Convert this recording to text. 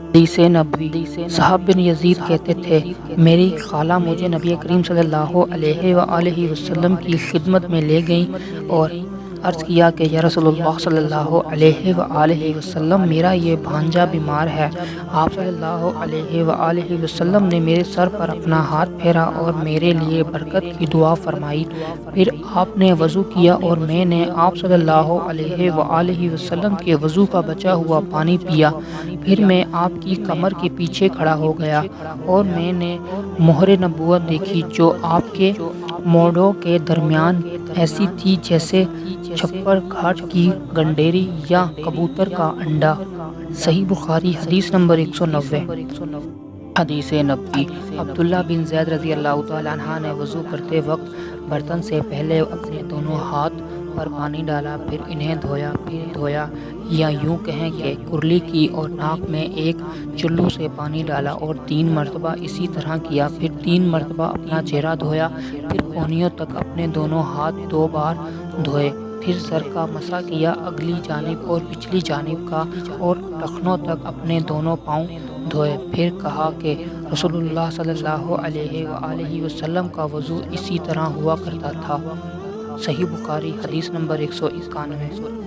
حدیث نبوی۔ صاحب بن یزید کہتے تھے میری خالہ مجھے نبی کریم صلی اللہ علیہ وآلہ وسلم کی خدمت میں لے گئیں اور عرض کیا کہ یا رسول اللہ صلی اللہ علیہ وآلہ وسلم میرا یہ بھانجا بیمار ہے۔ آپ صلی اللہ علیہ وآلہ وسلم نے میرے سر پر اپنا ہاتھ پھیرا اور میرے لیے برکت کی دعا فرمائی۔ پھر آپ نے وضو کیا اور میں نے آپ صلی اللہ علیہ وآلہ وسلم کے وضو کا بچا ہوا پانی پیا۔ پھر میں آپ کی کمر کے پیچھے کھڑا ہو گیا اور میں نے مہر نبوت دیکھی جو آپ کے مونڈوں کے درمیان ایسی تھی جیسے چھپر گھاٹ کی گنڈیری یا کبوتر کا انڈا۔ صحیح بخاری حدیث نمبر 190۔ حدیث نبوی۔ عبداللہ بن زید رضی اللہ تعالیٰ عنہ نے وضو کرتے وقت برتن سے پہلے اپنے دونوں ہاتھ پر پانی ڈالا، پھر انہیں دھویا یا یوں کہیں کہ کرلی کی اور ناک میں ایک چلو سے پانی ڈالا اور 3 مرتبہ اسی طرح کیا، پھر 3 مرتبہ اپنا چہرہ دھویا، پھر کونیوں تک اپنے دونوں ہاتھ 2 بار دھوئے، پھر سر کا مسح کیا، اگلی جانب اور پچھلی جانب کا، اور ٹخنوں تک اپنے دونوں پاؤں دھوئے۔ پھر کہا کہ رسول اللہ صلی اللہ علیہ وآلہ وسلم کا وضو اسی طرح ہوا کرتا تھا۔ صحیح بخاری حدیث نمبر 191۔